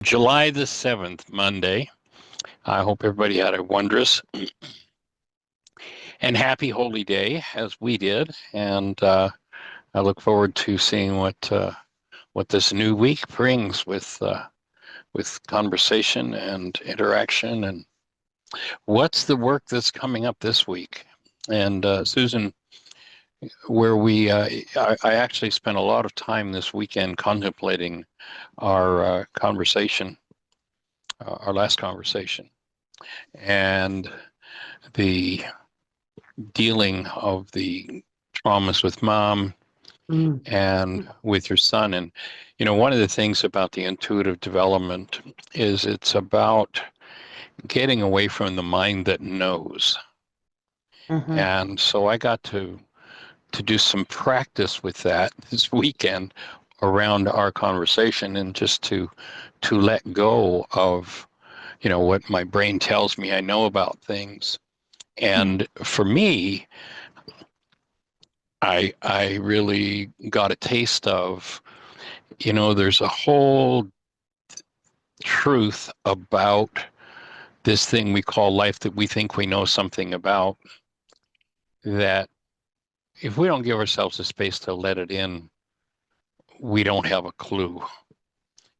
July the 7th, Monday. I hope everybody had a wondrous and happy holy day as we did. And I look forward to seeing what this new week brings with conversation and interaction. And what's the work that's coming up this week? And Susan, where I actually spent a lot of time this weekend contemplating our conversation, our last conversation, and the dealing of the traumas with mom and with your son. And, one of the things about the intuitive development is it's about getting away from the mind that knows. Mm-hmm. And so I got to do some practice with that this weekend around our conversation, and just to let go of, what my brain tells me I know about things. And for me, I really got a taste of, there's a whole truth about this thing we call life that we think we know something about, that if we don't give ourselves the space to let it in, we don't have a clue.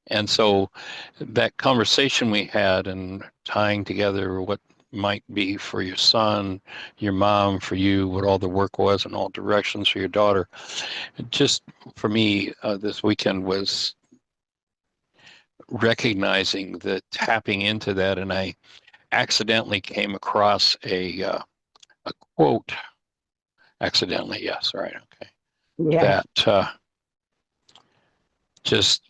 And so that conversation we had, and tying together what might be for your son, your mom, for you, what all the work was in all directions for your daughter, just for me, this weekend was recognizing the tapping into that. And I accidentally came across a quote. Accidentally, yes, right, okay. Yeah. That just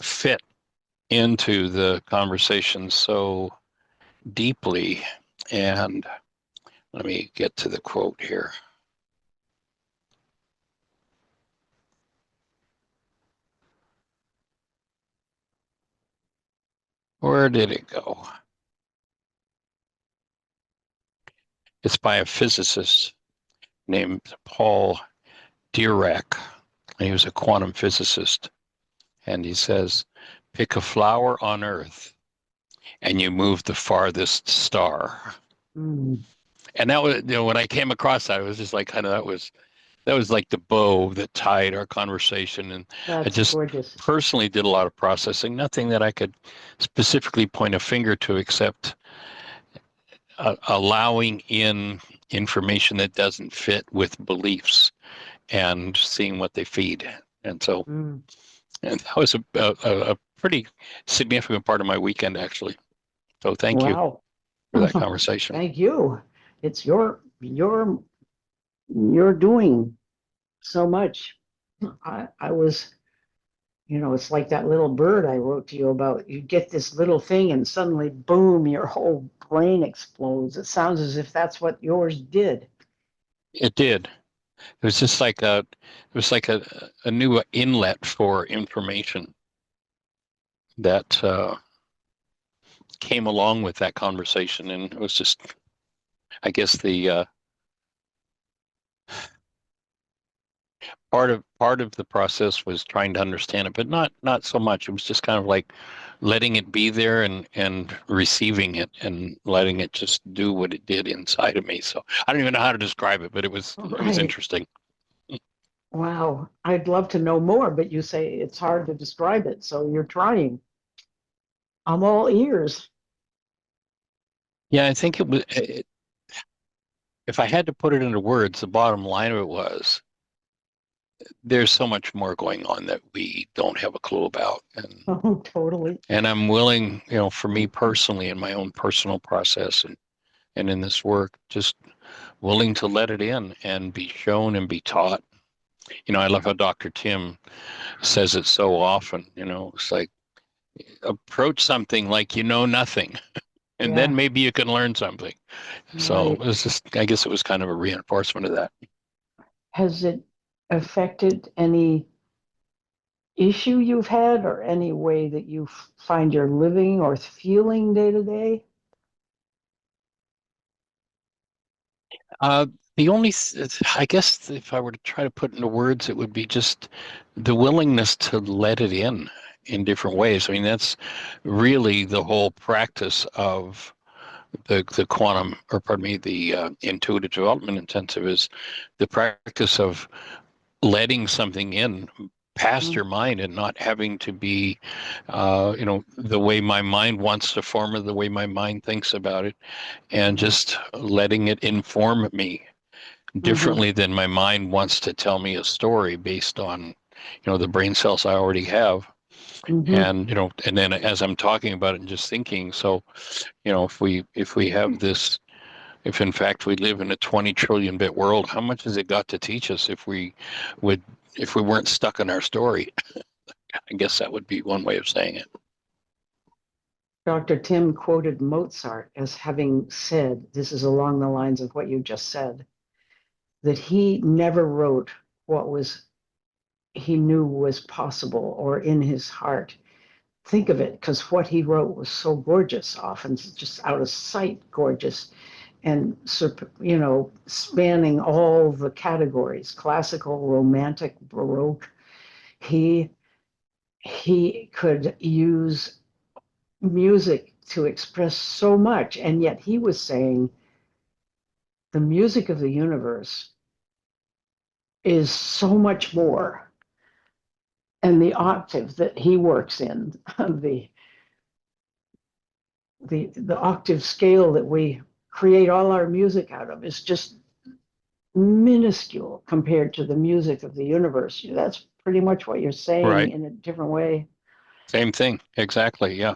fit into the conversation so deeply. And let me get to the quote here. Where did it go? It's by a physicist named Paul Dirac. He was a quantum physicist. And he says, pick a flower on Earth and you move the farthest star. Mm. And that was, when I came across that, it was just like that was like the bow that tied our conversation. And I That's just gorgeous. personally did a lot of processing, nothing that I could specifically point a finger to, except allowing in information that doesn't fit with beliefs and seeing what they feed. And so, and that was a pretty significant part of my weekend, actually. So thank you Wow. for that conversation. Thank you. It's you're doing so much. I was, it's like that little bird I wrote to you about. You get this little thing and suddenly, boom, your whole brain explodes. It sounds as if that's what yours did. It did. It was just like a new inlet for information that came along with that conversation. And it was just, I guess, the part of the process was trying to understand it, but not so much. It was just kind of like letting it be there and receiving it and letting it just do what it did inside of me. So I don't even know how to describe it, but it was Right. interesting. Wow. I'd love to know more, but you say it's hard to describe it, so you're trying. I'm all ears. Yeah, I think if I had to put it into words, the bottom line of it was there's so much more going on that we don't have a clue about. Oh, totally. And I'm willing, for me personally, in my own personal process and in this work, just willing to let it in and be shown and be taught. I love how Dr. Tim says it so often. It's like, approach something like you know nothing, and then Yeah. maybe you can learn something. So Right. it was just, I guess it was kind of a reinforcement of that. Has it affected any issue you've had or any way that you find you're living or feeling day to day? Uh, the only, I guess, if I were to try to put into words, it would be just the willingness to let it in in different ways. I mean, that's really the whole practice of the quantum, or pardon me, the intuitive development intensive, is the practice of letting something in past your mind and not having to be, the way my mind wants to form it, the way my mind thinks about it, and just letting it inform me differently than my mind wants to tell me a story based on, the brain cells I already have. And, and then as I'm talking about it and just thinking, so, if we have this, if in fact we live in a 20 trillion bit world, how much has it got to teach us if we weren't stuck in our story? I guess that would be one way of saying it. Dr. Tim quoted Mozart as having said, this is along the lines of what you just said, that he never wrote what he knew was possible or in his heart. Think of it, because what he wrote was so gorgeous, often just out of sight gorgeous, and spanning all the categories: classical, romantic, baroque. He could use music to express so much, and yet he was saying the music of the universe is so much more, and the octave that he works in, the octave scale that we create all our music out of, is just minuscule compared to the music of the universe. That's pretty much what you're saying, Right. in a different way. Same thing. Exactly. Yeah.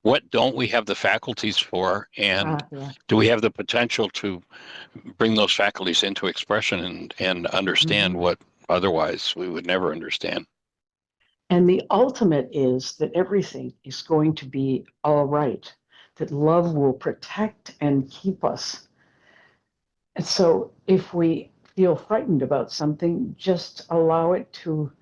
What don't we have the faculties for? And Yeah. do we have the potential to bring those faculties into expression and understand what otherwise we would never understand? And the ultimate is that everything is going to be all right, that love will protect and keep us. And so if we feel frightened about something, just allow it to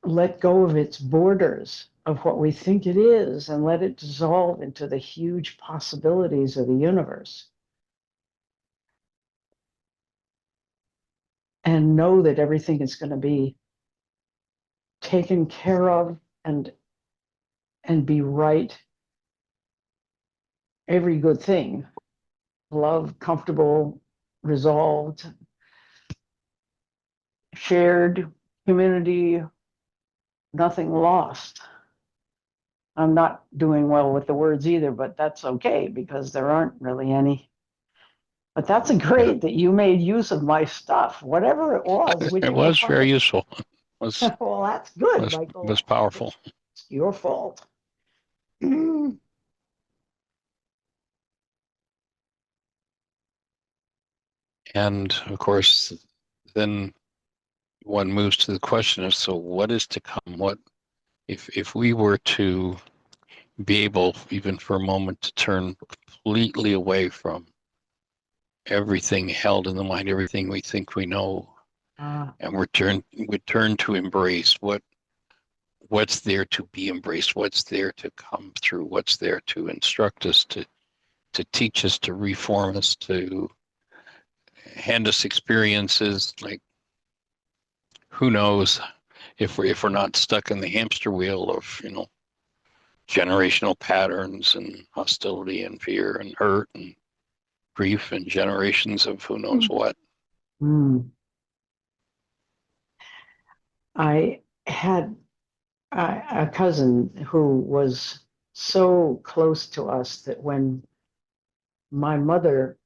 let go of its borders of what we think it is and let it dissolve into the huge possibilities of the universe. And know that everything is going to be taken care of and be right. Every good thing, love, comfortable, resolved, shared, community, nothing lost. I'm not doing well with the words either, but that's okay because there aren't really any. But that's great that you made use of my stuff, whatever it was. Would It you was very useful. It well, that's good, was Michael. was powerful. It's your fault. And of course, then one moves to the question of, so what is to come? What if we were to be able, even for a moment, to turn completely away from everything held in the mind, everything we think we know, and we turn to embrace what's there to be embraced, what's there to come through, what's there to instruct us, to teach us, to reform us, to hand us experiences. Like, who knows if we're not stuck in the hamster wheel of generational patterns and hostility and fear and hurt and grief and generations of who knows what. I had a cousin who was so close to us that when my mother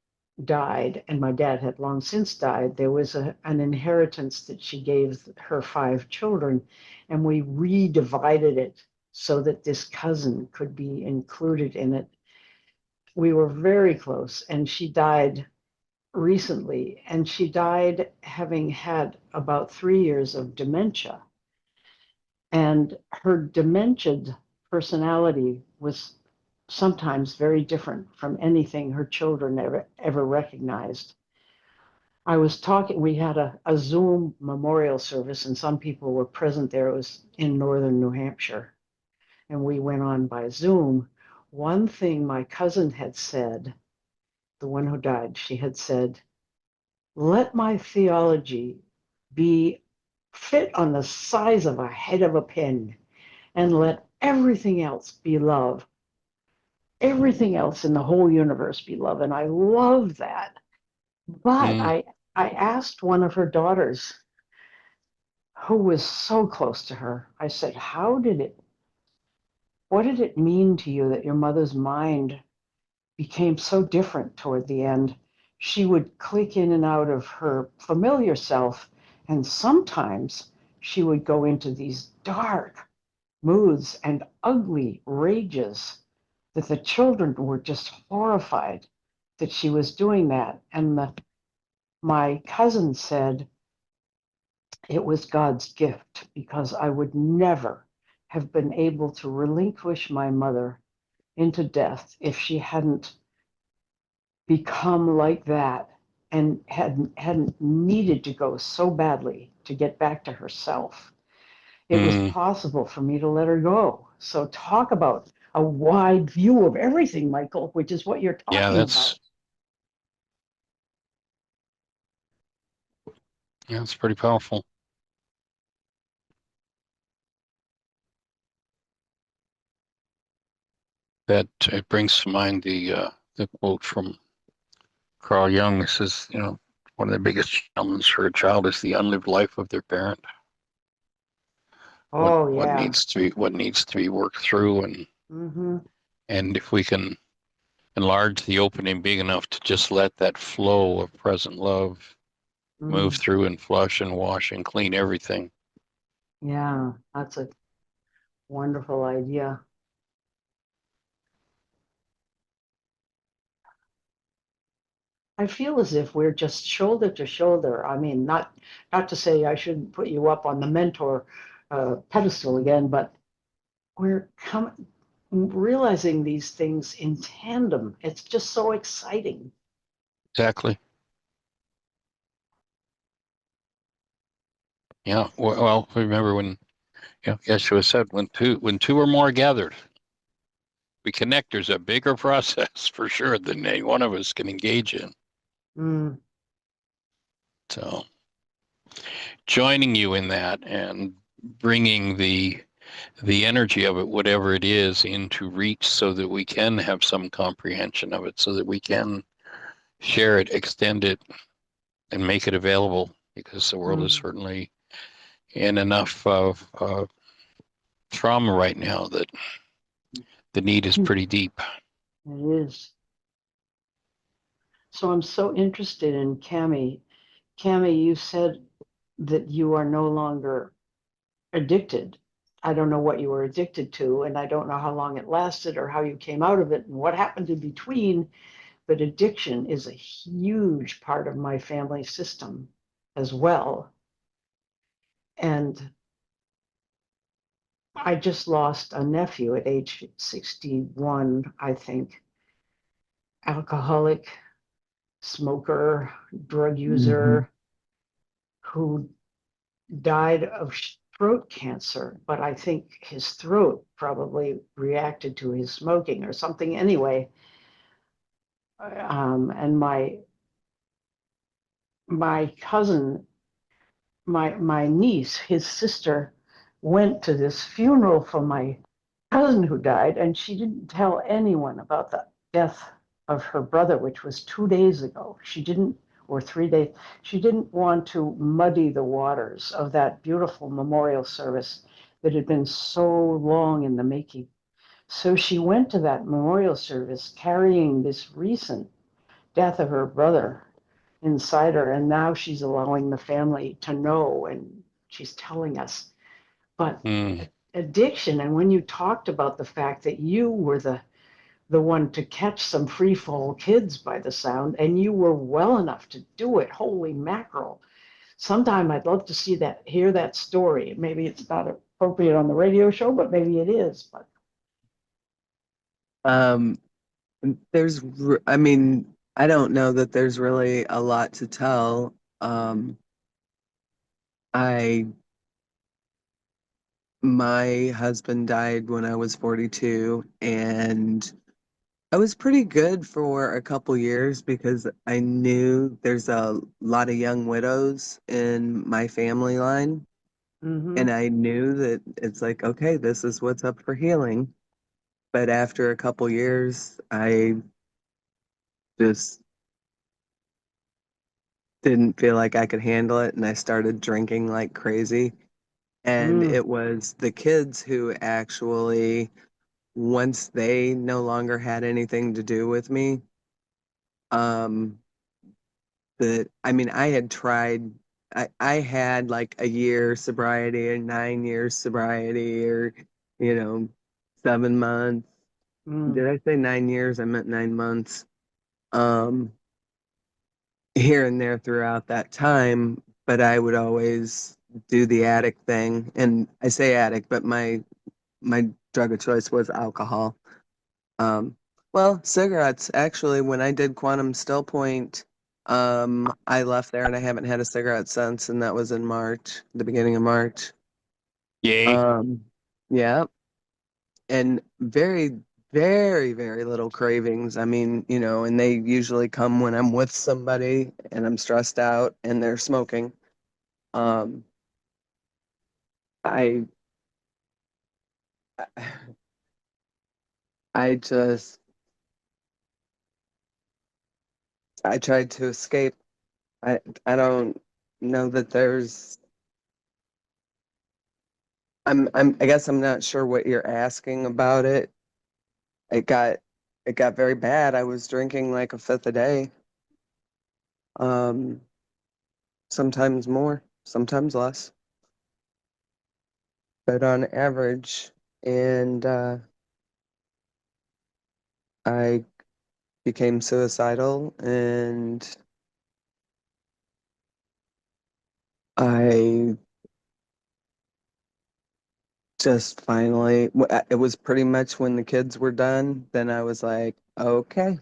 died and my dad had long since died, there was an inheritance that she gave her 5 children, and we redivided it so that this cousin could be included in it. We were very close, and she died recently, and she died having had about 3 years of dementia. And her dementia personality was sometimes very different from anything her children ever recognized. I was talking, we had a Zoom memorial service, and some people were present there. It was in northern New Hampshire, and we went on by Zoom. One thing my cousin had said, the one who died, she had said, let my theology be fit on the size of a head of a pin and let everything else be love. Everything else in the whole universe be love. And I love that. But Mm, I asked one of her daughters, who was so close to her, I said, what did it mean to you that your mother's mind became so different toward the end? She would click in and out of her familiar self, and sometimes she would go into these dark moods and ugly rages that the children were just horrified that she was doing that. And my cousin said it was God's gift because I would never have been able to relinquish my mother into death if she hadn't become like that and hadn't needed to go so badly to get back to herself. It was mm. possible for me to let her go. So talk about a wide view of everything, Michael, which is what you're Yeah, talking about. that's pretty powerful. That it brings to mind the quote from Carl Jung. It says, one of the biggest challenges for a child is the unlived life of their parent. What Oh what yeah. needs to be worked through, Mm-hmm. and if we can enlarge the opening big enough to just let that flow of present love move Mm. through and flush and wash and clean everything. Yeah, that's a wonderful idea. I feel as if we're just shoulder to shoulder. I mean, not to say I shouldn't put you up on the mentor pedestal again, but we're realizing these things in tandem. It's just so exciting. Exactly. Yeah. Well, remember when Yeshua said, when two or more gathered, we connect. There's a bigger process for sure than any one of us can engage in. Mm, So joining you in that and bringing the energy of it, whatever it is, into reach so that we can have some comprehension of it, so that we can share it, extend it, and make it available, because the world is mm. certainly in enough of trauma right now that the need is pretty deep. It is. So I'm so interested in Cami. Cami, you said that you are no longer addicted. I don't know what you were addicted to, and I don't know how long it lasted or how you came out of it and what happened in between. But addiction is a huge part of my family system as well. And I just lost a nephew at age 61, I think, alcoholic, smoker, drug Hmm. user who died of throat cancer, but I think his throat probably reacted to his smoking or something anyway. And my cousin, my niece, his sister, went to this funeral for my cousin who died, and she didn't tell anyone about the death of her brother, which was 2 days ago. She didn't, or 3 days. She didn't want to muddy the waters of that beautiful memorial service that had been so long in the making. So she went to that memorial service carrying this recent death of her brother inside her, and now she's allowing the family to know, and she's telling us. But Mm, addiction, and when you talked about the fact that you were the one to catch some free fall kids by the sound, and you were well enough to do it, holy mackerel. Sometime I'd love to see that, hear that story. Maybe it's not appropriate on the radio show, but maybe it is. But Um, I mean, I don't know that there's really a lot to tell. I, my husband died when I was 42, and I was pretty good for a couple years because I knew there's a lot of young widows in my family line. Mm-hmm. And I knew that it's like, okay, this is what's up for healing. But after a couple years, I just didn't feel like I could handle it. And I started drinking like crazy. And Mm. it was the kids who actually, once they no longer had anything to do with me, um, that I mean, I had tried, I had like a year sobriety or 9 years sobriety or, you know, 7 months. Mm. Did I say 9 years? I meant 9 months. Um, Here and there throughout that time, but I would always do the addict thing. And I say addict, but my drug of choice was alcohol. Um, well, cigarettes. Actually, when I did Quantum Still Point, I left there and I haven't had a cigarette since, and that was in March, the beginning of March. Yay. Um, yeah, and very, very, very little cravings. I mean, and they usually come when I'm with somebody and I'm stressed out and they're smoking. Um, I, I just, I tried to escape. I don't know that there's. I guess I'm not sure what you're asking about it. It got, it got very bad. I was drinking like a fifth a day. Um, Sometimes more, sometimes less, but on average. And I became suicidal, and I just finally, it was pretty much when the kids were done, then I was like, okay,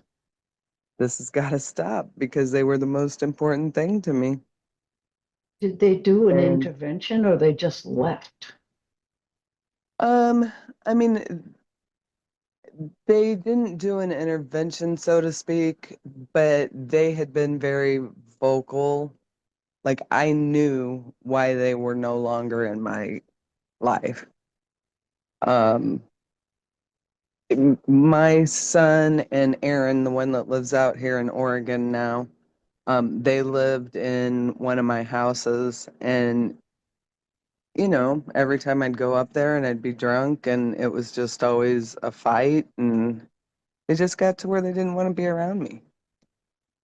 this has got to stop because they were the most important thing to me. Did they do an And intervention or they just left? um, I mean, they didn't do an intervention, so to speak, but they had been very vocal. Like I knew why they were no longer in my life. Um, my son and Aaron, the one that lives out here in Oregon now, they lived in one of my houses, and every time I'd go up there and I'd be drunk, and it was just always a fight, and it just got to where they didn't want to be around me,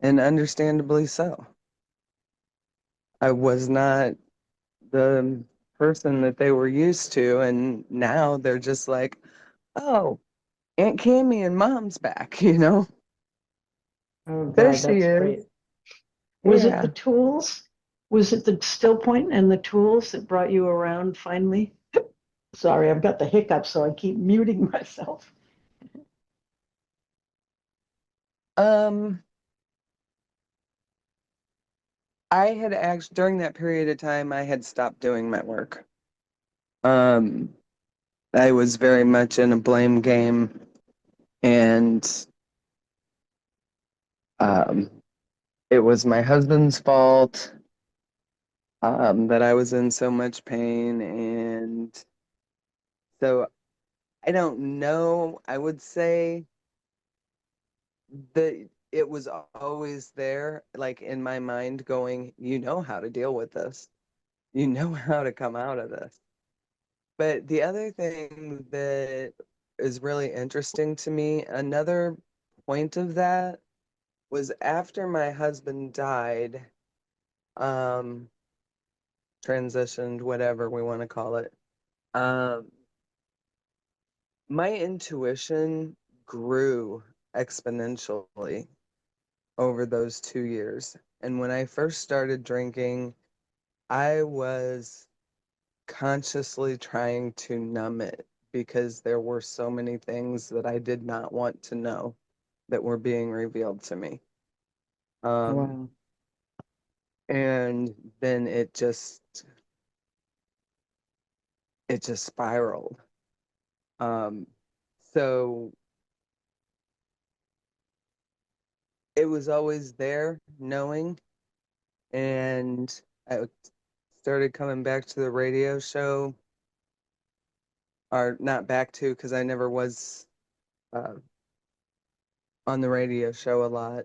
and understandably so. I was not the person that they were used to, and now they're just like, oh, Aunt Cammy and Mom's back, Oh There God, she that's is. great. Was it the Yeah. tools? Was it the still point and the tools that brought you around finally? Sorry, I've got the hiccup, so I keep muting myself. Um, I had actually, during that period of time, I had stopped doing my work. Um, I was very much in a blame game, and um, it was my husband's fault that I was in so much pain. And so I don't know. I would say that it was always there, like in my mind, going, you know how to deal with this, you know how to come out of this. But the other thing that is really interesting to me, another point of that was after my husband died, um, transitioned, whatever we want to call it. Um, my intuition grew exponentially over those 2 years. And when I first started drinking, I was consciously trying to numb it because there were so many things that I did not want to know that were being revealed to me. Um, Wow. and then it just spiraled. Um, so it was always there, knowing, and I started coming back to the radio show, or not back to, because I never was uh, on the radio show a lot.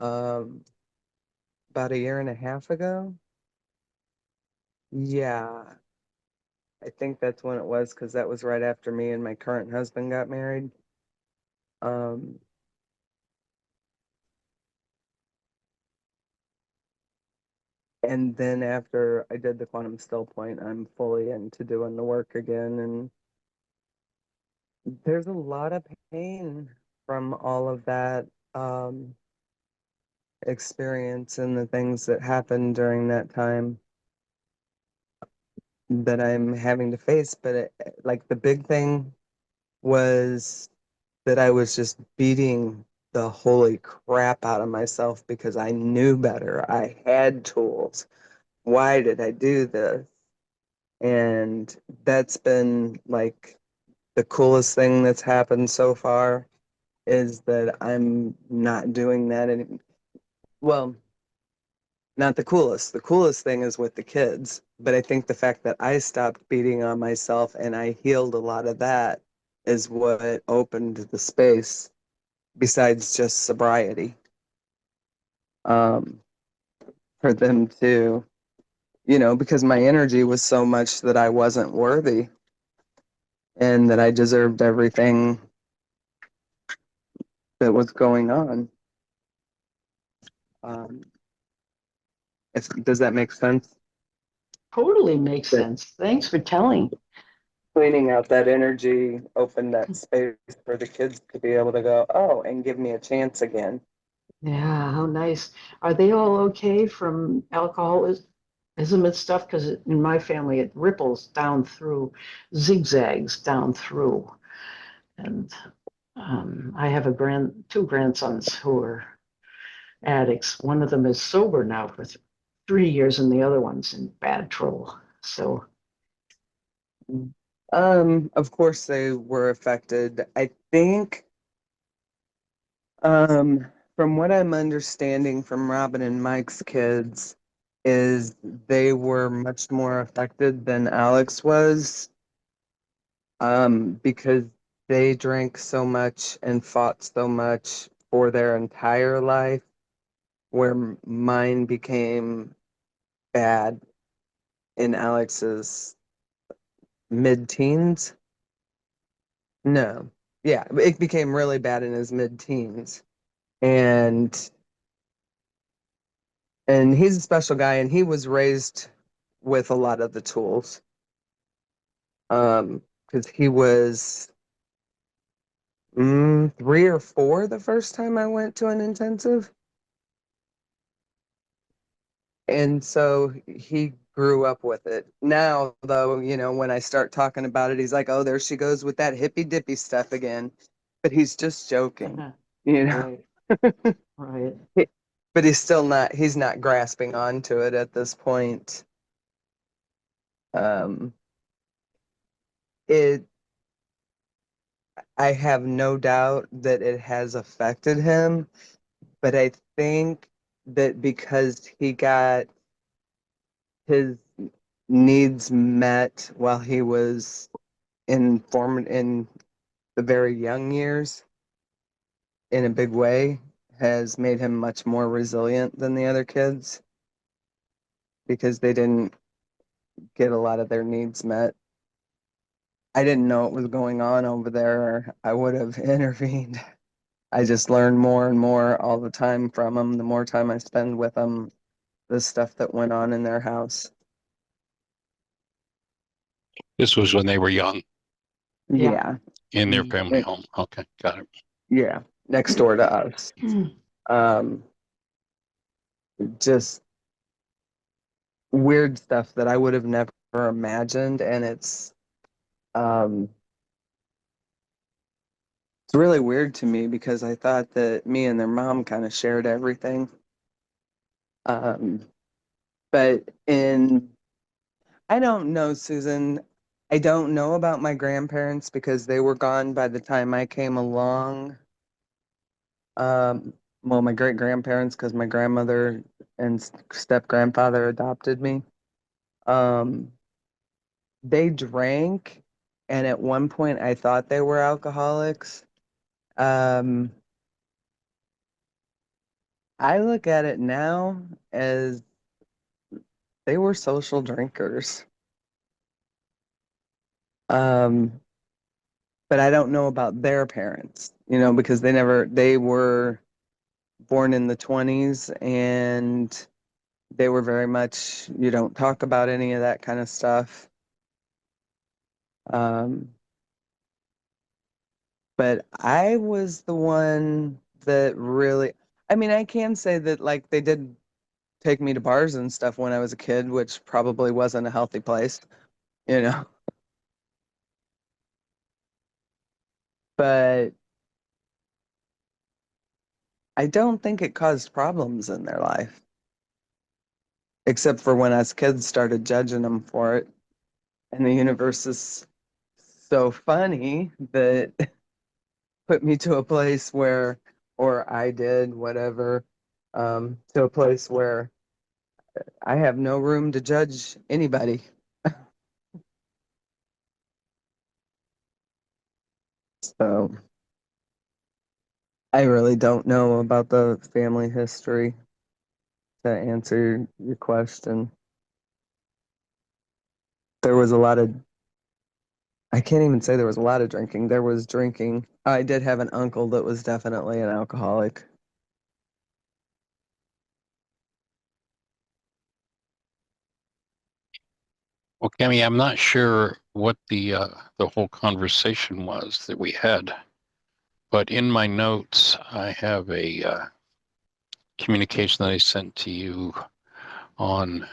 About a year and a half ago. Yeah, I think that's when it was, because that was right after me and my current husband got married. Um, and then after I did the quantum still point, I'm fully into doing the work again. And there's a lot of pain from all of that experience and the things that happened during that time that I'm having to face. But like the big thing was that I was just beating the holy crap out of myself because I knew better. I had tools. Why did I do this? And that's been like the coolest thing that's happened so far is that I'm not doing that any well, not the coolest. The coolest thing is with the kids, but I think the fact that I stopped beating on myself and I healed a lot of that is what opened the space besides just sobriety. Um, for them to, because my energy was so much that I wasn't worthy and that I deserved everything that was going on. Um, does that make sense? Totally makes That sense. Thanks for telling. cleaning out that energy opened that space for the kids to be able to go, oh, and give me a chance again. Yeah, how nice. Are they all okay from alcoholism and stuff? Because in my family, it ripples down through, zigzags down through. And I have two grandsons who are addicts. One of them is sober now for 3 years, and the other one's in bad trouble. So, Of course they were affected. I think, from what I'm understanding from Robin and Mike's kids, is they were much more affected than Alex was, because they drank so much and fought so much for their entire life, where mine became bad in Alex's mid-teens. No, yeah, it became really bad in his mid-teens, and he's a special guy, and he was raised with a lot of the tools, because he was 3 or 4 the first time I went to an intensive. And so he grew up with it. Now, though, when I start talking about it, he's like, oh, there she goes with that hippy dippy stuff again. But he's just joking, you know. right, right. But he's not grasping onto it at this point. Um, it, I have no doubt that it has affected him, but I think that because he got his needs met while he was in the very young years in a big way has made him much more resilient than the other kids because they didn't get a lot of their needs met. I didn't know what was going on over there, or I would have intervened. I just learned more and more all the time from them. The more time I spend with them, the stuff that went on in their house. This was when they were young Yeah. in their Mm. family home. Okay, got it. Yeah. Next door to us. Um, just weird stuff that I would have never imagined. And um, it's really weird to me because I thought that me and their mom kind of shared everything. Um, but I don't know, Susan. I don't know about my grandparents because they were gone by the time I came along. My great grandparents, because my grandmother and step grandfather adopted me. Um, they drank, and at one point I thought they were alcoholics. Um, I look at it now as they were social drinkers. Um, but I don't know about their parents, because they were born in the 20s, and they were very much, you don't talk about any of that kind of stuff. Um, but I was the one that really, I mean, I can say that like they did take me to bars and stuff when I was a kid, which probably wasn't a healthy place, you know. But I don't think it caused problems in their life, except for when us kids started judging them for it. And the universe is so funny that put me to a place where, or I did, whatever, to a place where I have no room to judge anybody. So I really don't know about the family history to answer your question. There was a lot of, I can't even say there was a lot of drinking. There was drinking. I did have an uncle that was definitely an alcoholic. Well, Cami, I'm not sure what the whole conversation was that we had, but in my notes, I have a communication that I sent to you on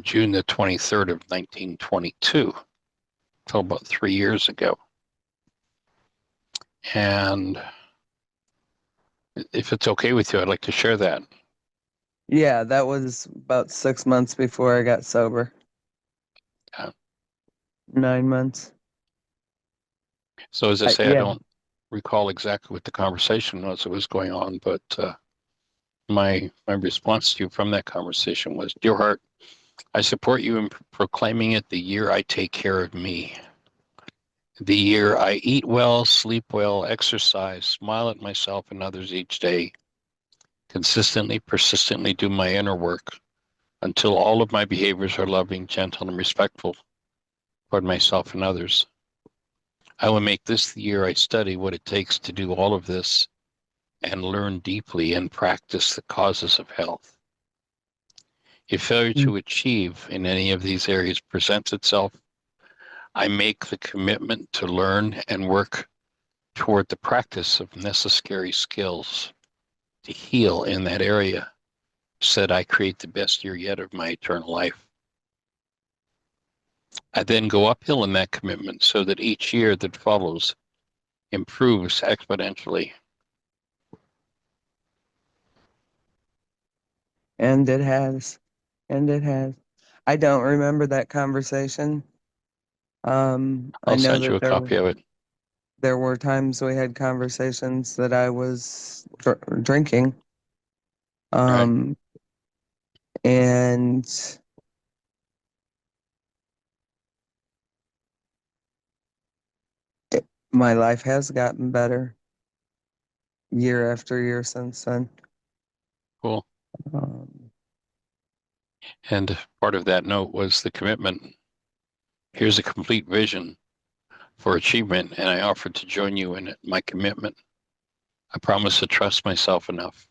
June the 23rd of 1922, so about 3 years ago. And if it's okay with you, I'd like to share that. Yeah, that was about 6 months before I got sober. Yeah. 9 months. So as I say, I Yeah. don't recall exactly what the conversation was that was going on, but my response to you from that conversation was, "Dear heart, I support you in proclaiming it the year I take care of me. The year I eat well, sleep well, exercise, smile at myself and others each day, consistently, persistently do my inner work until all of my behaviors are loving, gentle, and respectful toward myself and others. I will make this the year I study what it takes to do all of this and learn deeply and practice the causes of health. If failure Mm. to achieve in any of these areas presents itself, I make the commitment to learn and work toward the practice of necessary skills to heal in that area, so that I create the best year yet of my eternal life. I then go uphill in that commitment so that each year that follows improves exponentially." And it has. And it has. I don't remember that conversation. I I'll know send you that a copy of it. there were times we had conversations that I was drinking. Right. Um, and my life has gotten better year after year since then. Cool. Um, And part of that note was the commitment. Here's a complete vision for achievement, and I offer to join you in it, my commitment. I promise to trust myself enough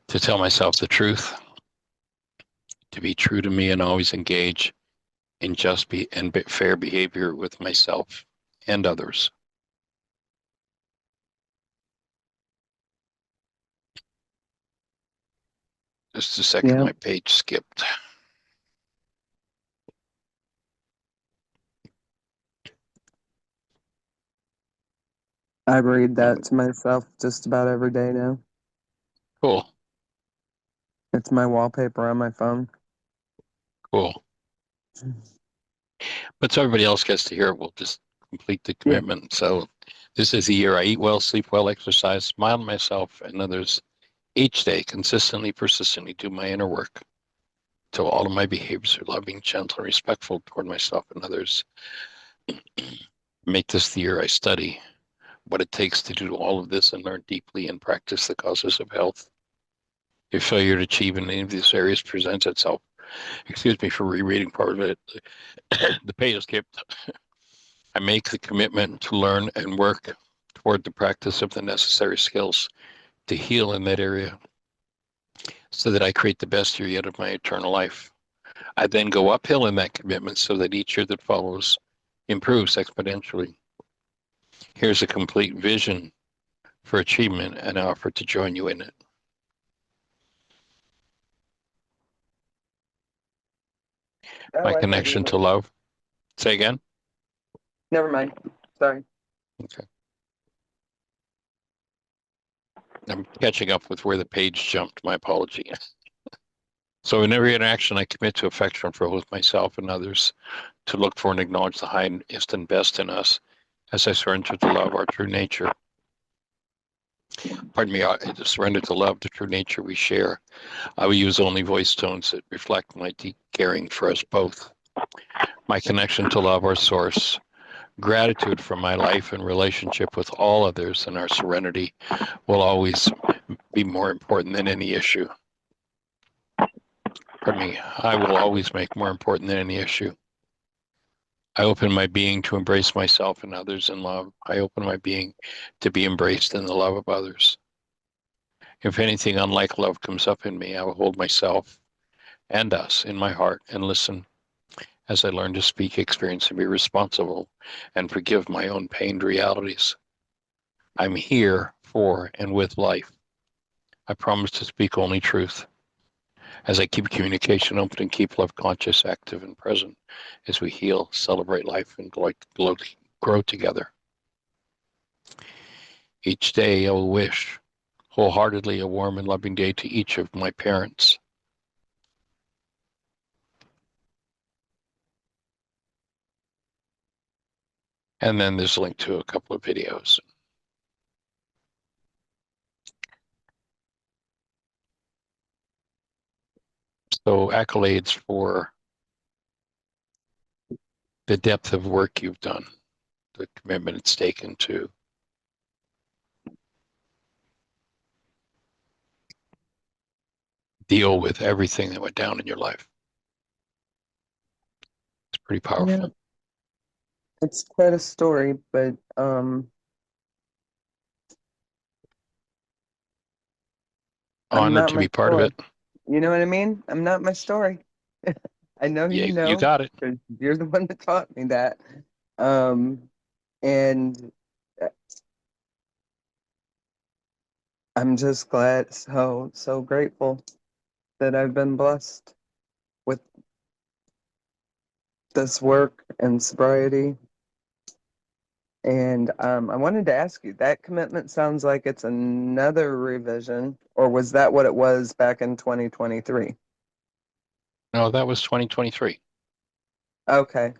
to tell myself the truth, to be true to me and always engage in fair behavior with myself and others. Just a second, yeah, my page skipped. I read Oh, that to myself just about every day now. cool, It's my wallpaper on my phone. cool. But so everybody else gets to hear it, we'll just complete the Yeah. commitment. So this is the year I eat well, sleep well, exercise, smile at myself and others each day, consistently, persistently do my inner work till all of my behaviors are loving, gentle, and respectful toward myself and others. Make this the year I study what it takes to do all of this and learn deeply and practice the causes of health. If failure to achieve in any of these areas presents itself, excuse me for rereading part of it, the page skipped. I make the commitment to learn and work toward the practice of the necessary skills to heal in that area so that I create the best year yet of my eternal life. I then go uphill in that commitment so that each year that follows improves exponentially. Here's a complete vision for achievement, and I offer to join you in it. I My like it connection even. to love. Say again? Never mind. Sorry. Okay. I'm catching up with where the page jumped. My apology. So in every interaction, I commit to affection for both myself and others, to look for and acknowledge the highest and best in us as I surrender to love our true nature. Pardon me, I surrender to love the true nature we share. I will use only voice tones that reflect my deep caring for us both. My connection to love, our source, gratitude for my life and relationship with all others, and our serenity will always be more important than any issue. Pardon me, I will always make more important than any issue. I open my being to embrace myself and others in love. I open my being to be embraced in the love of others. If anything unlike love comes up in me, I will hold myself and us in my heart and listen as I learn to speak, experience, and be responsible and forgive my own pained realities. I'm here for and with life. I promise to speak only truth. As I keep communication open and keep love conscious, active, and present as we heal, celebrate life, and grow together. Each day I will wish wholeheartedly a warm and loving day to each of my parents. And then there's a link to a couple of videos. So accolades for the depth of work you've done, the commitment it's taken to deal with everything that went down in your life. It's pretty Yeah, powerful. it's quite a story, but I'm Honored not to my be part of story. it. You know what I mean? I'm not my story. I know Yeah, you you know, got it. because you're the one that taught me that. And uh, I'm just glad, so grateful that I've been blessed with this work and sobriety. And I wanted to ask you, that commitment sounds like it's another revision, or was that what it was back in 2023? No, that was 2023. Okay.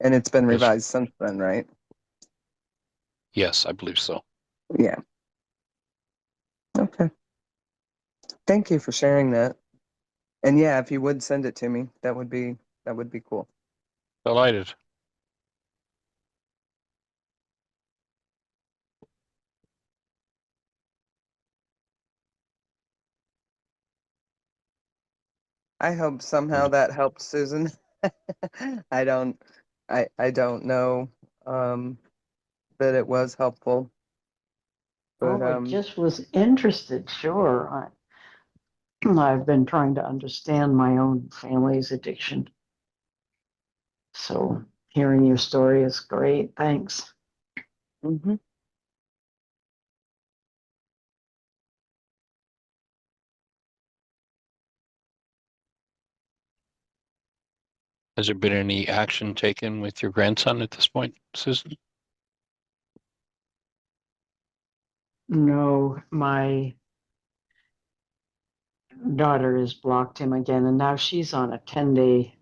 And it's been Yes, revised since then, right? yes, I believe so. Yeah. Okay. Thank you for sharing that. And yeah, if you would send it to me, that would be cool. Delighted. I hope somehow that helps Susan. I don't I don't know that it was helpful. But Oh, I just was interested, sure. I've been trying to understand my own family's addiction. So hearing your story is great. Thanks. mhm. Has there been any action taken with your grandson at this point, Susan? No, my daughter has blocked him again, and now she's on a 10-day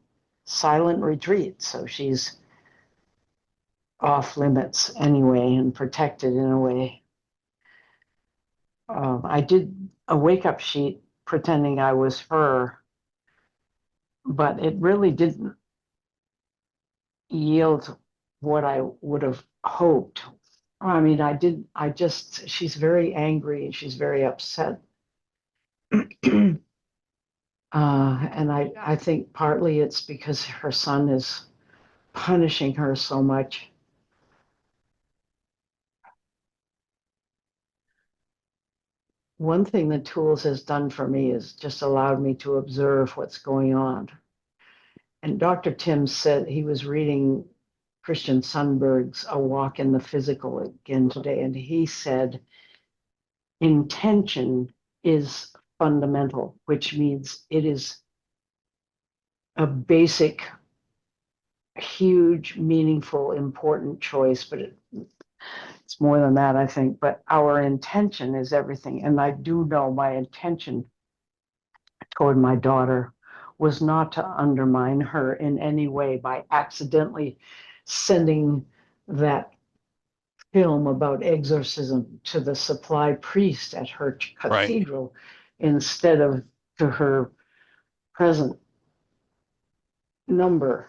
silent retreat. So she's off limits anyway and protected in a way. I did a wake up sheet pretending I was her but it really didn't yield what I would have hoped. I mean, she's very angry and she's very upset. And I think partly it's because her son is punishing her so much. One thing the tools has done for me is just allowed me to observe what's going on. And Dr. Tim said he was reading Christian Sundberg's A Walk in the Physical again today, and he said intention is fundamental, which means it is a basic, huge, meaningful, important choice, but it's more than that, I think. But our intention is everything. And I do know my intention toward my daughter was not to undermine her in any way by accidentally sending that film about exorcism to the supply priest at her cathedral instead of to her present number.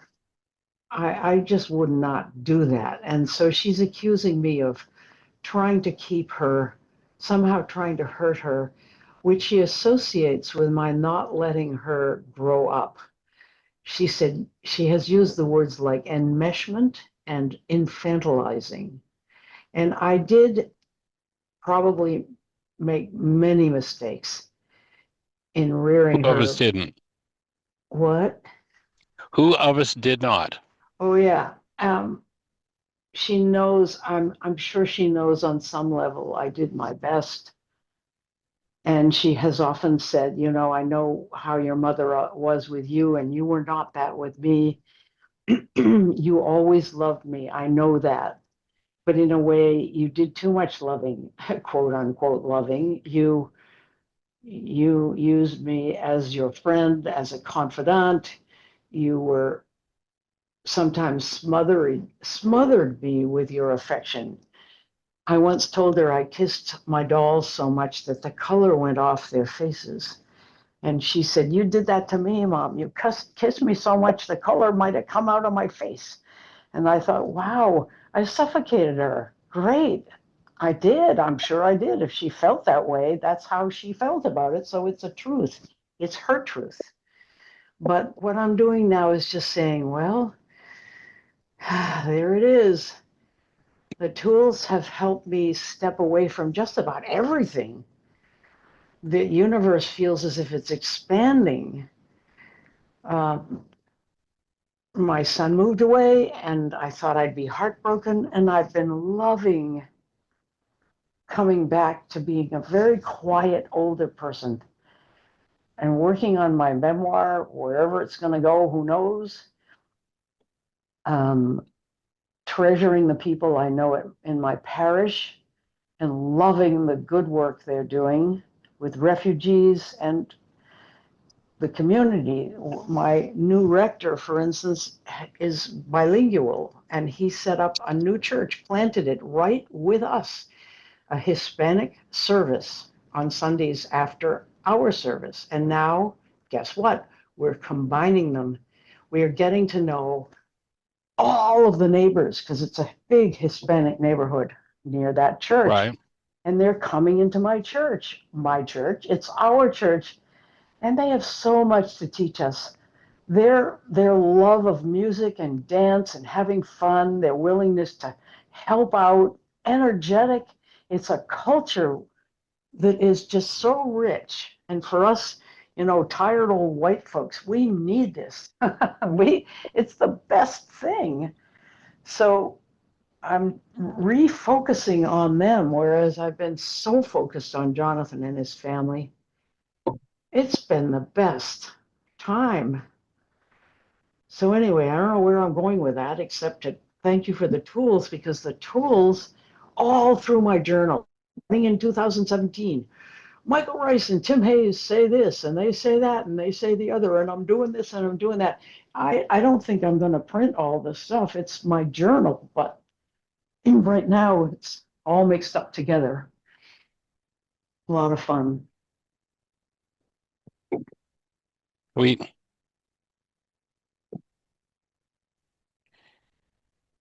I just would not do that. And so she's accusing me of trying to keep her, somehow trying to hurt her, which she associates with my not letting her grow up. She said she has used the words like enmeshment and infantilizing. And I did probably make many mistakes in rearing Who of her. us didn't? What? Who of us did not? Oh yeah. She knows, I'm sure she knows on some level I did my best. And she has often said, you know, I know how your mother was with you, and you were not that with me. You always loved me. I know that. But in a way, you did too much loving, quote unquote loving. You used me as your friend, as a confidant. You were sometimes smothered me with your affection. I once told her I kissed my dolls so much that the color went off their faces. And she said, you did that to me, Mom. You kissed me so much the color might have come out of my face. And I thought, wow, I suffocated her. Great. I did. I'm sure I did. If she felt that way, that's how she felt about it. So it's a truth. It's her truth. But what I'm doing now is just saying, well, there it is. The tools have helped me step away from just about everything. The universe feels as if it's expanding. My son moved away, and I thought I'd be heartbroken, and I've been loving coming back to being a very quiet older person and working on my memoir, wherever it's going to go, who knows. Treasuring the people I know in my parish and loving the good work they're doing with refugees and the community. My new rector, for instance, is bilingual, and he set up a new church, planted it right with us, a Hispanic service on Sundays after our service. And now, guess what? We're combining them. We are getting to know all of the neighbors because it's a big Hispanic neighborhood near that church. Right. And they're coming into my church. My church, it's our church. And they have so much to teach us. Their love of music and dance and having fun, their willingness to help out, energetic. It's a culture that is just so rich. And for us, you know, tired old white folks, we need this. It's the best thing. So I'm refocusing on them, whereas I've been so focused on Jonathan and his family. It's been the best time. So anyway, I don't know where I'm going with that, except to thank you for the tools, because the tools all through my journal, in 2017, Michael Ryce and Tim Hayes say this, and they say that, and they say the other, and I'm doing this and I'm doing that. I don't think I'm going to print all this stuff. It's my journal, but right now it's all mixed up together. A lot of fun. Sweet.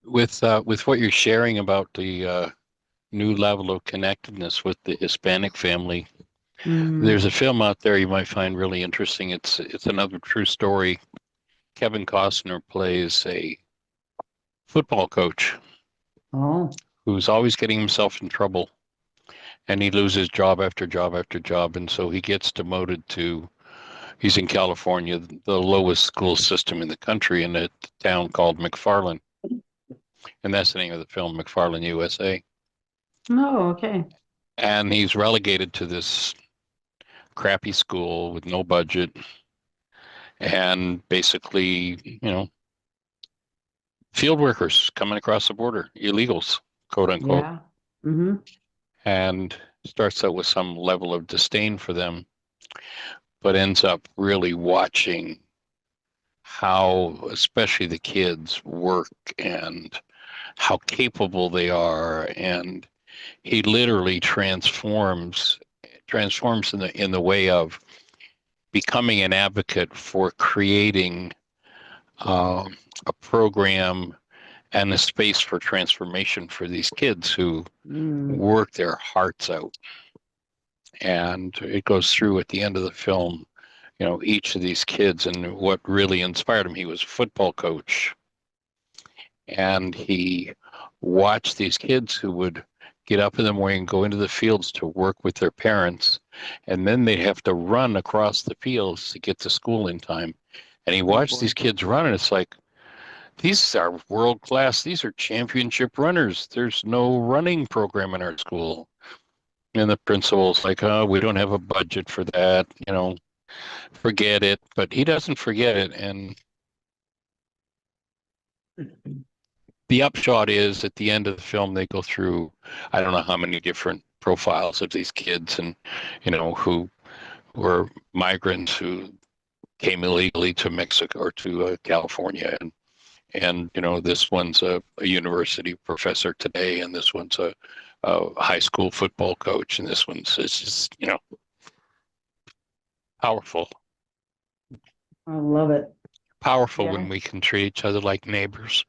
with what you're sharing about the new level of connectedness with the Hispanic family, there's a film out there you might find really interesting. It's another true story. Kevin Costner plays a football coach Oh, who's always getting himself in trouble, and he loses job after job after job, and so he gets demoted to. He's in California, the lowest school system in the country, in a town called McFarland, and that's the name of the film, McFarland, USA. no, okay. And he's relegated to this crappy school with no budget, and basically, field workers coming across the border, illegals, quote unquote, Yeah. Mm-hmm. and starts out with some level of disdain for them, but ends up really watching how, especially the kids, work and how capable they are, and he literally transforms in the way of becoming an advocate for creating a program and a space for transformation for these kids who work their hearts out. And it goes through at the end of the film, each of these kids and what really inspired him. He was a football coach, and he watched these kids who would get up in the morning and go into the fields to work with their parents, and then they'd have to run across the fields to get to school in time. And he watched these kids run, and it's like, these are world class. These are championship runners. There's no running program in our school. And the principal's like, oh, we don't have a budget for that. Forget it. But he doesn't forget it. And the upshot is at the end of the film, they go through, I don't know how many different profiles of these kids, and, who were migrants who came illegally to Mexico or to California. And this one's a university professor today, and this one's a high school football coach, and this one's, it's just, powerful. I love it. Powerful Yeah. when we can treat each other like neighbors,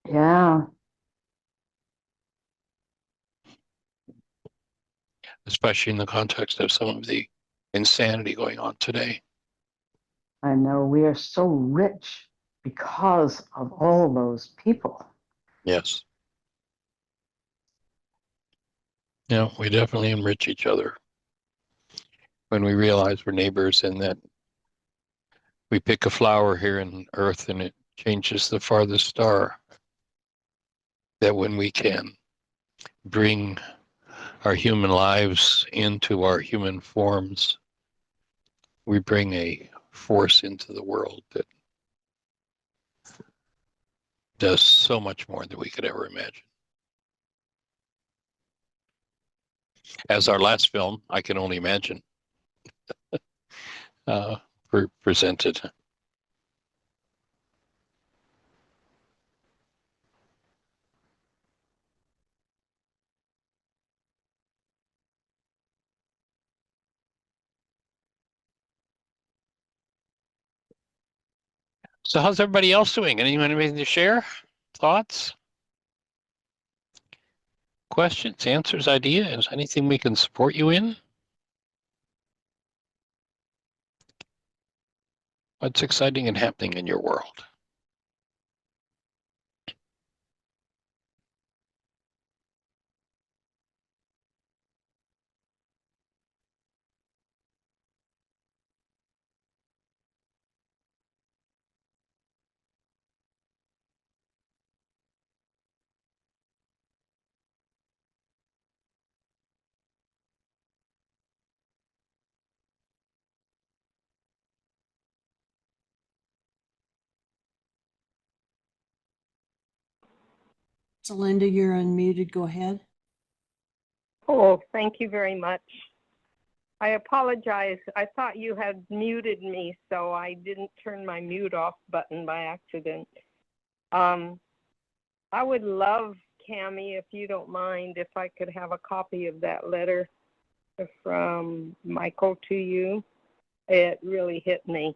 Yeah. especially in the context of some of the insanity going on today. I know we are so rich because of all those people. Yes. We definitely enrich each other when we realize we're neighbors, and that we pick a flower here in Earth and it changes the farthest star. That when we can bring our human lives into our human forms, we bring a force into the world that does so much more than we could ever imagine. As our last film, I Can Only Imagine, presented. So how's everybody else doing? Anything to share? Thoughts? Questions, answers, ideas? Anything we can support you in? What's exciting and happening in your world? So Linda, you're unmuted. Go ahead. Oh, thank you very much. I apologize. I thought you had muted me, so I didn't turn my mute off button by accident. I would love, Cammie, if you don't mind, if I could have a copy of that letter from Michael to you. It really hit me.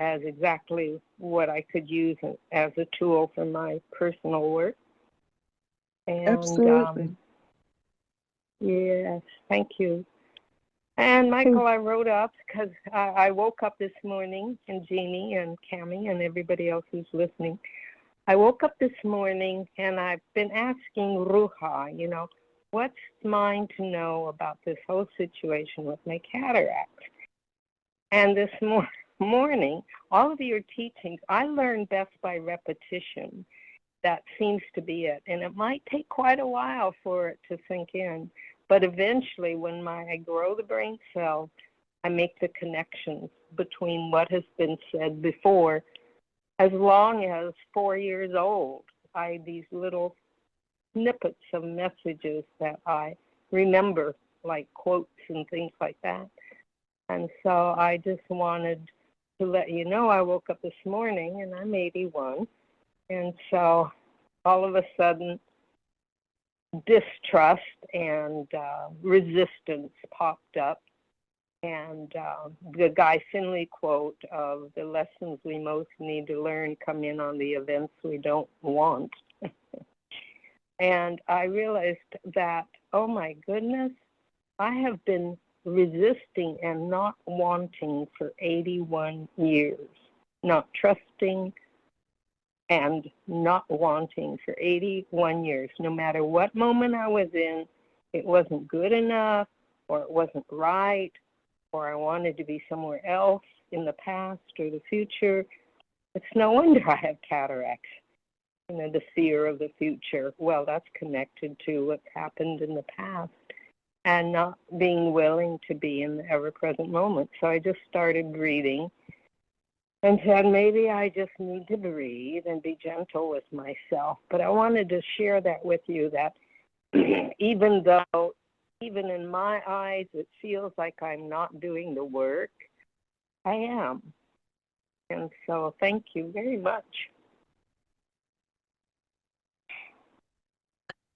as exactly what I could use as a tool for my personal work. And Absolutely. yes, thank you. And Michael, I wrote up because I woke up this morning, and Jeanie and Cammie and everybody else who's listening. I woke up this morning and I've been asking Ruha, what's mine to know about this whole situation with my cataract? And this morning, all of your teachings, I learn best by repetition. That seems to be it. And it might take quite a while for it to sink in. But eventually, when I grow the brain cell, I make the connections between what has been said before. As long as 4 years old, these little snippets of messages that I remember, like quotes and things like that. And so I just wanted to let you know I woke up this morning and I'm 81. And so all of a sudden, distrust and resistance popped up. And the Guy Finley quote of the lessons we most need to learn come in on the events we don't want. And I realized that, oh my goodness, I have been resisting and not wanting for 81 years, not trusting and not wanting for 81 years. No matter what moment I was in, it wasn't good enough, or it wasn't right, or I wanted to be somewhere else in the past or the future. It's no wonder I have cataracts. The fear of the future. Well, that's connected to what's happened in the past and not being willing to be in the ever-present moment. So I just started breathing and said, maybe I just need to breathe and be gentle with myself. But I wanted to share that with you, that even though, even in my eyes, it feels like I'm not doing the work, I am. And so thank you very much.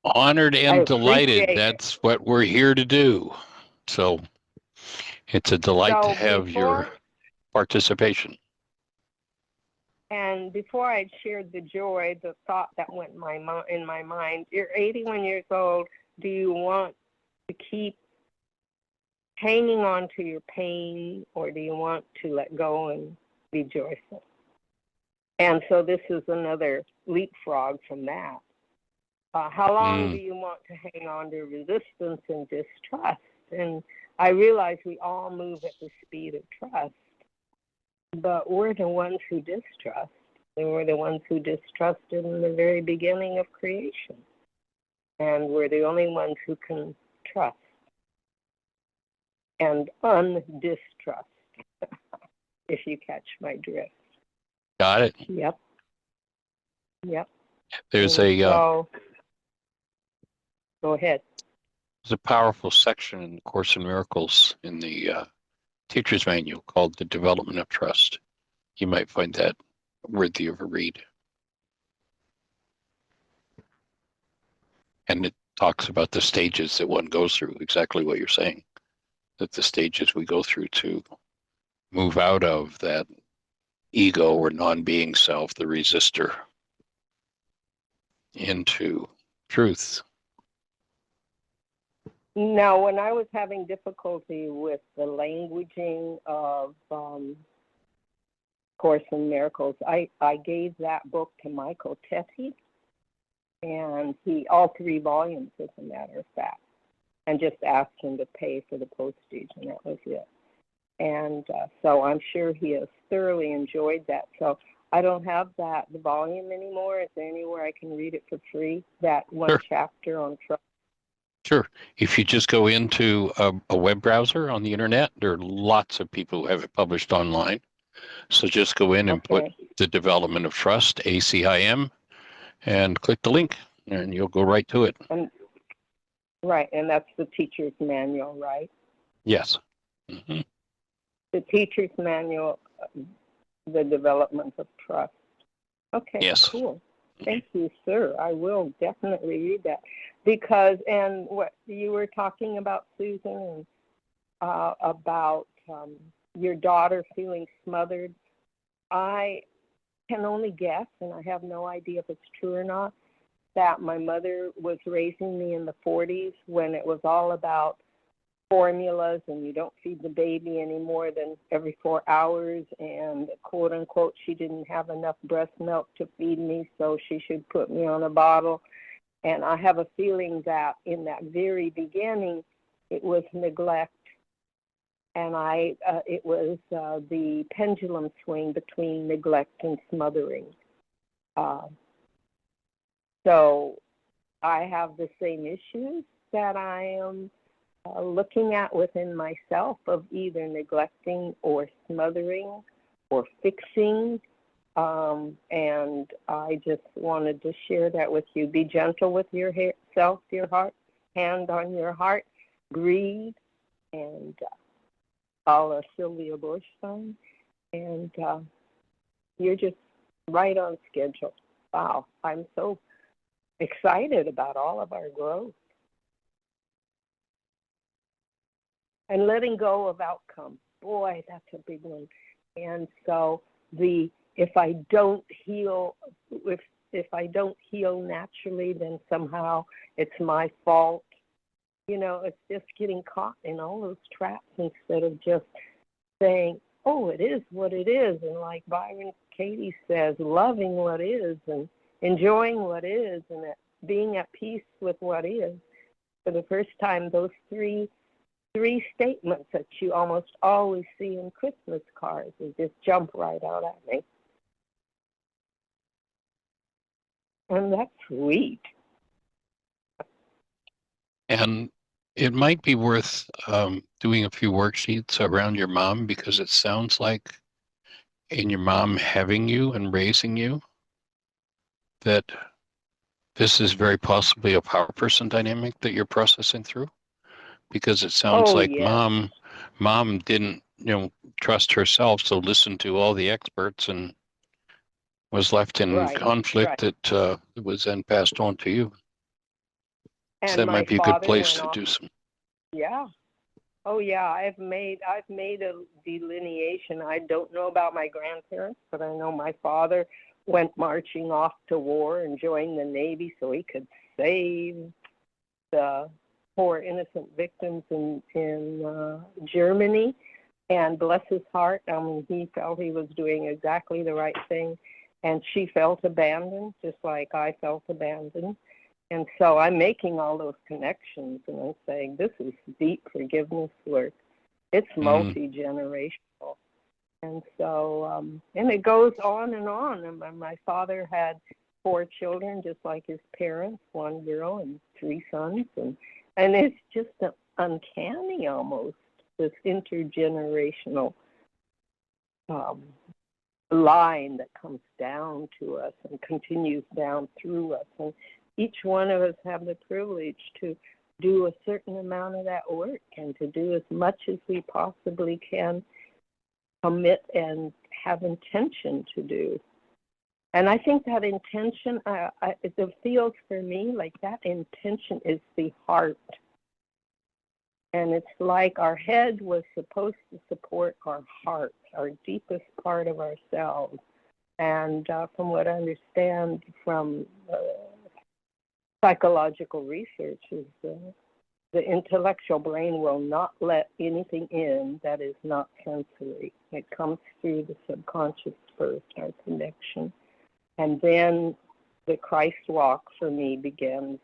Honored I and delighted. appreciate it. That's what we're here to do. So it's a delight to So have your participation. And before I shared the joy, the thought that went in my mind, you're 81 years old. Do you want to keep hanging on to your pain, or do you want to let go and be joyful? And so this is another leapfrog from that. How long do you want to hang on to resistance and distrust? And I realize we all move at the speed of trust, but we're the ones who distrust. And we're the ones who distrusted in the very beginning of creation. And we're the only ones who can trust and undistrust, if you catch my drift. Got it. Yep. There's So, go ahead. there's a powerful section in the Course in Miracles in the teacher's manual called The Development of Trust. You might find that worthy of a read. And it talks about the stages that one goes through, exactly what you're saying, that the stages we go through to move out of that ego or non-being self, the resistor, into truth. Now, when I was having difficulty with the languaging of Course in Miracles, I gave that book to Michael Tetty, and all 3 volumes, as a matter of fact, and just asked him to pay for the postage, and that was it. And so I'm sure he has thoroughly enjoyed that. So I don't have the volume anymore. Is there anywhere I can read it for free? That one Sure. chapter on trust. Sure. If you just go into a web browser on the internet, there are lots of people who have it published online. So just go in and put The Development of Trust, ACIM, and click the link, and you'll go right to it. Right, and that's the teacher's manual, right? Yes. Mm-hmm. The teacher's manual, The Development of Trust. Okay, yes. Cool. Thank you, sir. I will definitely read that. Because, and what you were talking about, Susan, and about your daughter feeling smothered. I can only guess, and I have no idea if it's true or not, that my mother was raising me in the 40s when it was all about formulas and you don't feed the baby any more than every 4 hours, and quote unquote she didn't have enough breast milk to feed me, so she should put me on a bottle. And I have a feeling that in that very beginning it was neglect, and it was the pendulum swing between neglect and smothering. So I have the same issues that I am looking at within myself, of either neglecting or smothering or fixing. And I just wanted to share that with you. Be gentle with yourself, your heart, hand on your heart, breathe, and a la Sylvia Bush song. And you're just right on schedule. Wow, I'm so excited about all of our growth. And letting go of outcome. Boy, that's a big one. And so if I don't heal naturally, then somehow it's my fault. You know, it's just getting caught in all those traps instead of just saying, oh, it is what it is. And like Byron Katie says, loving what is and enjoying what is and being at peace with what is. For the first time, those three statements that you almost always see in Christmas cards and just jump right out at me. And that's sweet. And it might be worth doing a few worksheets around your mom, because it sounds like in your mom having you and raising you, that this is very possibly a power person dynamic that you're processing through. Because it sounds like yes. mom didn't, trust herself, so listened to all the experts and was left in conflict that was then passed on to you. And so that my might be a good father place went to off. do some. Yeah. Oh yeah, I've made a delineation. I don't know about my grandparents, but I know my father went marching off to war and joined the Navy so he could save the poor innocent victims in Germany. And bless his heart, I mean, he felt he was doing exactly the right thing. And she felt abandoned, just like I felt abandoned. And so I'm making all those connections, and I'm saying this is deep forgiveness work. It's multi-generational. And so, and it goes on and on. And my father had 4 children, just like his parents, 1 girl and 3 sons. And it's just uncanny almost, this intergenerational line that comes down to us and continues down through us. And each one of us have the privilege to do a certain amount of that work and to do as much as we possibly can commit and have intention to do. And I think that intention, it feels for me like that intention is the heart. And it's like our head was supposed to support our heart, our deepest part of ourselves. And from what I understand from psychological research is the intellectual brain will not let anything in that is not sensory. It comes through the subconscious first, our connection. And then the Christ walk for me begins.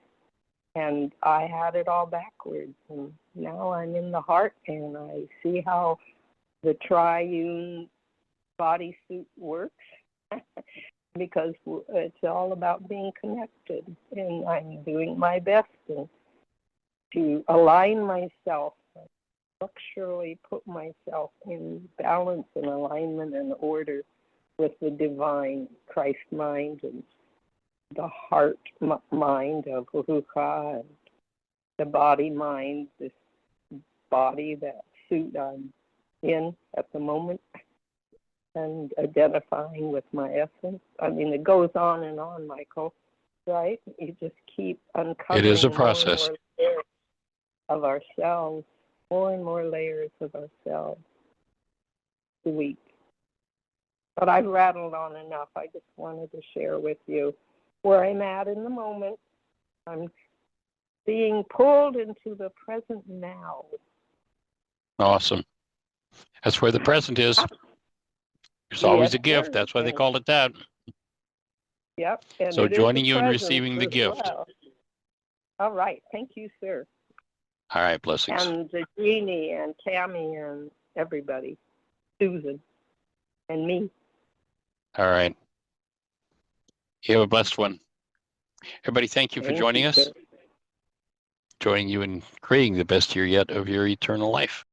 And I had it all backwards. And now I'm in the heart, and I see how the triune bodysuit works. Because it's all about being connected, and I'm doing my best to align myself, structurally put myself in balance and alignment and order with the divine Christ mind and the heart mind of Ruka and the body mind, this body, that suit I'm in at the moment. And identifying with my essence. I mean, it goes on and on, Michael, right? You just keep uncovering It is a process. more and more layers of ourselves, more and more layers of ourselves a week. But I've rattled on enough. I just wanted to share with you where I'm at in the moment. I'm being pulled into the present now. Awesome. That's where the present is. There's always a Yes, gift. sir. That's why they And- called it that. Yep. And So it is joining a you in presence receiving the as gift. well. All right. Thank you, sir. All right, blessings. And Jeannie and Tammy and everybody, Susan and me. All right. You have a blessed one. Everybody, thank you for Thank joining you, us. sir. Joining you in creating the best year yet of your eternal life.